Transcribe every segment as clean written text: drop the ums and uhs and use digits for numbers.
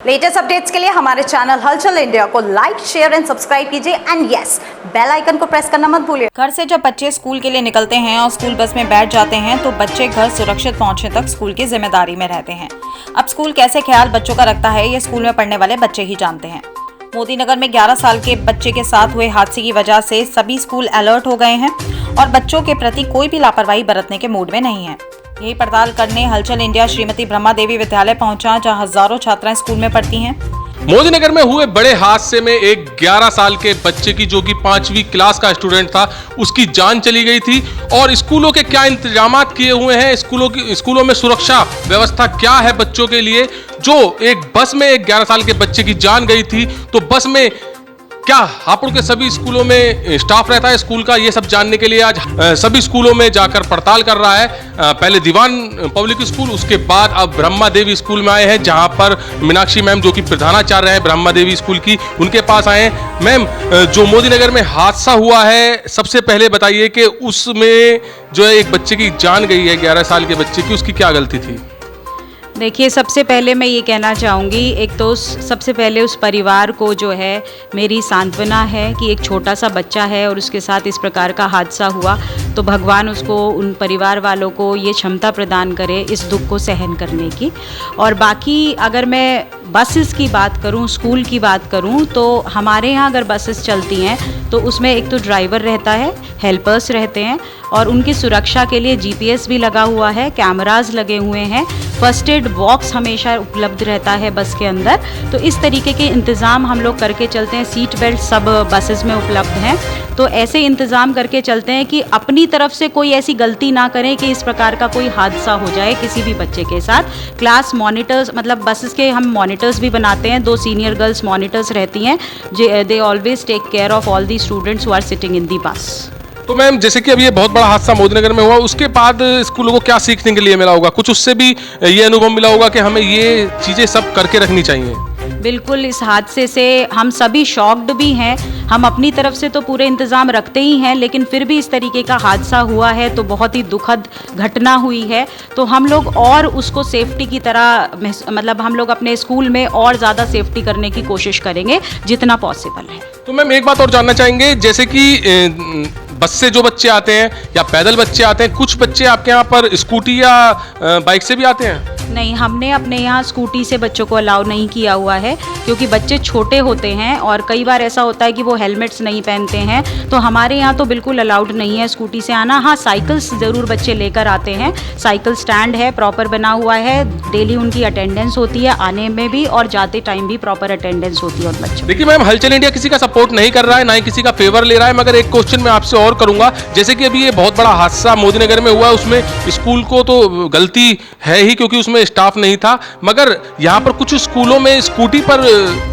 Latest updates के लिए हमारे चैनल हलचल इंडिया को लाइक, शेयर एंड सब्सक्राइब कीजिए एंड यस, बेल आइकन को प्रेस करना मत भूलिए। घर से जब बच्चे स्कूल के लिए निकलते हैं और स्कूल बस में बैठ जाते हैं तो बच्चे घर सुरक्षित पहुंचने तक स्कूल की जिम्मेदारी में रहते हैं। अब स्कूल कैसे ख्याल बच्चों का रखता है ये स्कूल में पढ़ने वाले बच्चे ही जानते हैं। मोदी नगर में 11 साल के बच्चे के साथ हुए हादसे की वजह से सभी स्कूल अलर्ट हो गए हैं और बच्चों के प्रति कोई भी लापरवाही बरतने के मूड में नहीं है। यही पड़ताल करने हलचल इंडिया श्रीमती ब्रह्मा देवी विद्यालय पहुंचा, जहां हजारों छात्राएं स्कूल में पढ़ती हैं। मोदी नगर में हुए बड़े हादसे में एक 11 साल के बच्चे की, जो कि 5वीं क्लास का स्टूडेंट था, उसकी जान चली गई थी। और स्कूलों के क्या इंतजामात किए हुए हैं, स्कूलों में सुरक्षा व्यवस्था क्या है बच्चों के लिए। जो एक बस में एक 11 साल के बच्चे की जान गई थी, तो बस में क्या हापुड़ के सभी स्कूलों में स्टाफ रहता है स्कूल का, ये सब जानने के लिए आज सभी स्कूलों में जाकर पड़ताल कर रहा है। पहले दीवान पब्लिक स्कूल, उसके बाद अब ब्रह्मा देवी स्कूल में आए हैं, जहां पर मीनाक्षी मैम, जो कि प्रधानाचार्य हैं ब्रह्मा देवी स्कूल की, उनके पास आए हैं। मैम, जो मोदी नगर में हादसा हुआ है, सबसे पहले बताइए कि उसमें जो है एक बच्चे की जान गई है, 11 साल के बच्चे की, उसकी क्या गलती थी? देखिए, सबसे पहले मैं ये कहना चाहूँगी, एक तो सबसे पहले उस परिवार को जो है मेरी सांत्वना है कि एक छोटा सा बच्चा है और उसके साथ इस प्रकार का हादसा हुआ, तो भगवान उसको, उन परिवार वालों को ये क्षमता प्रदान करे इस दुख को सहन करने की। और बाकी अगर मैं बसेस की बात करूं, स्कूल की बात करूं, तो हमारे यहाँ अगर बसेस चलती हैं तो उसमें एक तो ड्राइवर रहता है, हेल्पर्स रहते हैं और उनकी सुरक्षा के लिए GPS भी लगा हुआ है, कैमरास लगे हुए हैं, फर्स्ट एड बॉक्स हमेशा उपलब्ध रहता है बस के अंदर। तो इस तरीके के इंतज़ाम हम लोग करके चलते हैं। सीट बेल्ट सब बसेस में उपलब्ध हैं, तो ऐसे इंतज़ाम करके चलते हैं कि अपनी तरफ से कोई ऐसी गलती ना करें कि इस प्रकार का कोई हादसा हो जाए किसी भी बच्चे के साथ। क्लास मॉनिटर्स, मतलब बसेस के हम मॉनिटर्स भी बनाते हैं, 2 सीनियर गर्ल्स मॉनिटर्स रहती हैं, they always take care of all the students who are sitting in the bus. तो मैम, जैसे कि अभी ये बहुत बड़ा हादसा मोदी नगर में हुआ, उसके बाद स्कूलों को क्या सीखने के लिए मिला होगा? कुछ उससे भी ये अनुभव मिला होगा कि हमें ये चीज़ें सब करके रखनी चाहिए। बिल्कुल, इस हादसे से हम सभी शॉक्ड भी हैं। हम अपनी तरफ से तो पूरे इंतज़ाम रखते ही हैं, लेकिन फिर भी इस तरीके का हादसा हुआ है तो बहुत ही दुखद घटना हुई है। तो हम लोग और उसको सेफ्टी की तरह, मतलब हम लोग अपने स्कूल में और ज़्यादा सेफ्टी करने की कोशिश करेंगे जितना पॉसिबल है। तो मैम, एक बात और जानना चाहेंगे, जैसे कि बस से जो बच्चे आते हैं या पैदल बच्चे आते हैं, कुछ बच्चे आपके यहाँ पर स्कूटी या बाइक से भी आते हैं? नहीं, हमने अपने यहाँ स्कूटी से बच्चों को अलाउ नहीं किया हुआ है, क्योंकि बच्चे छोटे होते हैं और कई बार ऐसा होता है कि वो हेलमेट्स नहीं पहनते हैं। तो हमारे यहाँ तो बिल्कुल अलाउड नहीं है स्कूटी से आना। हाँ, साइकिल्स ज़रूर बच्चे लेकर आते हैं, साइकिल स्टैंड है, प्रॉपर बना हुआ है, डेली उनकी अटेंडेंस होती है, आने में भी और जाते टाइम भी प्रॉपर अटेंडेंस होती है उन बच्चों। देखिए मैम, हलचल इंडिया किसी का सपोर्ट नहीं कर रहा है, ना ही किसी का फेवर ले रहा है, मगर एक क्वेश्चन मैं आपसे और करूंगा। जैसे कि अभी ये बहुत बड़ा हादसा मोदी नगर में हुआ, उसमें स्कूल को तो गलती है ही क्योंकि उसमें स्टाफ नहीं था, मगर यहाँ पर कुछ स्कूलों में स्कूटी पर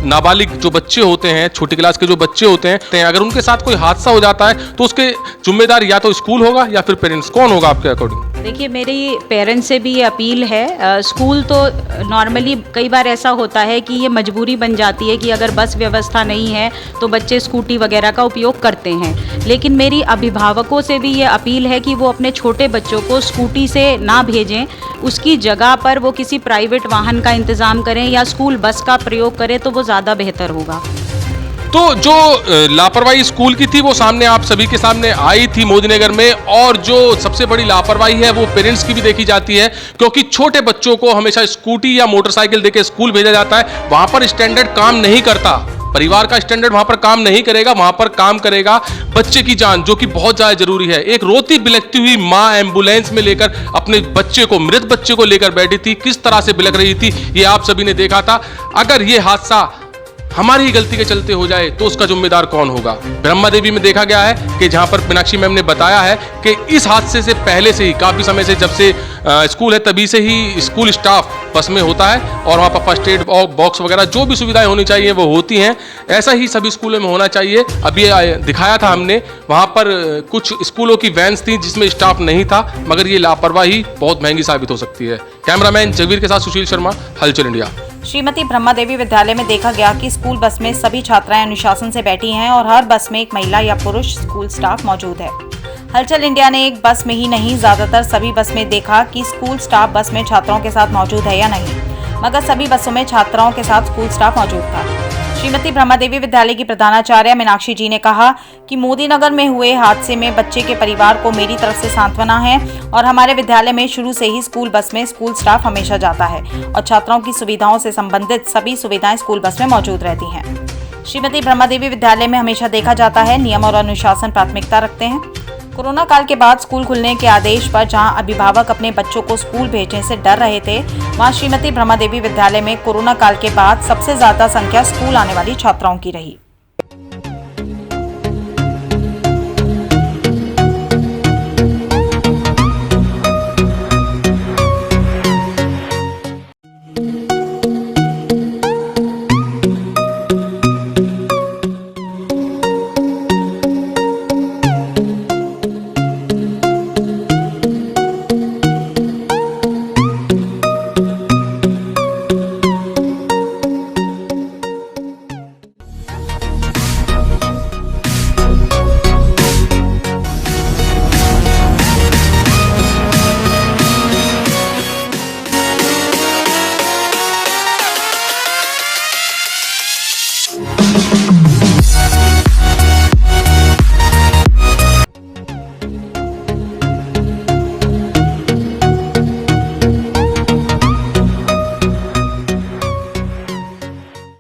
नाबालिग जो बच्चे होते हैं, छोटी क्लास के जो बच्चे होते हैं, अगर उनके साथ कोई हादसा हो जाता है तो उसके जिम्मेदार या तो स्कूल होगा या फिर पेरेंट्स, कौन होगा आपके अकॉर्डिंग? देखिए, मेरी पेरेंट्स से भी ये अपील है, स्कूल तो नॉर्मली कई बार ऐसा होता है कि ये मजबूरी बन जाती है कि अगर बस व्यवस्था नहीं है तो बच्चे स्कूटी वगैरह का उपयोग करते हैं, लेकिन मेरी अभिभावकों से भी ये अपील है कि वो अपने छोटे बच्चों को स्कूटी से ना भेजें, उसकी जगह पर वो किसी प्राइवेट वाहन का इंतज़ाम करें या स्कूल बस का प्रयोग करें तो वो ज़्यादा बेहतर होगा। तो जो लापरवाही स्कूल की थी वो सामने आप सभी के सामने आई थी मोदी नगर में, और जो सबसे बड़ी लापरवाही है वो पेरेंट्स की भी देखी जाती है, क्योंकि छोटे बच्चों को हमेशा स्कूटी या मोटरसाइकिल देके स्कूल भेजा जाता है। वहां पर स्टैंडर्ड काम नहीं करता, परिवार का स्टैंडर्ड वहां पर काम नहीं करेगा, वहां पर काम करेगा बच्चे की जान, जो कि बहुत ज्यादा जरूरी है। एक रोती बिलखती हुई माँ एम्बुलेंस में लेकर अपने बच्चे को, मृत बच्चे को लेकर बैठी थी, किस तरह से बिलख रही थी ये आप सभी ने देखा था। अगर ये हादसा हमारी गलती के चलते हो जाए तो उसका जिम्मेदार कौन होगा? ब्रह्मा देवी में देखा गया है कि जहां पर मीनाक्षी मैम ने बताया है कि इस हादसे से पहले से ही, काफी समय से, जब से स्कूल है तभी से ही स्कूल स्टाफ बस में होता है और वहाँ पर फर्स्ट एड बॉक्स वगैरह जो भी सुविधाएं होनी चाहिए वो होती हैं। ऐसा ही सभी स्कूलों में होना चाहिए। अब ये दिखाया था हमने, वहाँ पर कुछ स्कूलों की वैन्स थी जिसमें स्टाफ नहीं था, मगर ये लापरवाही बहुत महंगी साबित हो सकती है। कैमरामैन जगवीर के साथ सुशील शर्मा, हलचल इंडिया। श्रीमती ब्रह्मा देवी विद्यालय में देखा गया कि स्कूल बस में सभी छात्राएं अनुशासन से बैठी हैं और हर बस में एक महिला या पुरुष स्कूल स्टाफ मौजूद है। हलचल इंडिया ने एक बस में ही नहीं, ज्यादातर सभी बस में देखा कि स्कूल स्टाफ बस में छात्रों के साथ मौजूद है या नहीं। मगर सभी बसों में छात्राओं के साथ स्कूल स्टाफ मौजूद था। श्रीमती ब्रह्मादेवी विद्यालय की प्रधानाचार्य मीनाक्षी जी ने कहा कि मोदी नगर में हुए हादसे में बच्चे के परिवार को मेरी तरफ से सांत्वना है और हमारे विद्यालय में शुरू से ही स्कूल बस में स्कूल स्टाफ हमेशा जाता है और छात्राओं की सुविधाओं से संबंधित सभी सुविधाएं स्कूल बस में मौजूद रहती हैं। श्रीमती ब्रह्मादेवी विद्यालय में हमेशा देखा जाता है नियम और अनुशासन प्राथमिकता रखते हैं। कोरोना काल के बाद स्कूल खुलने के आदेश पर जहां अभिभावक अपने बच्चों को स्कूल भेजने से डर रहे थे, वहां श्रीमती ब्रह्मादेवी विद्यालय में कोरोना काल के बाद सबसे ज्यादा संख्या स्कूल आने वाली छात्राओं की रही।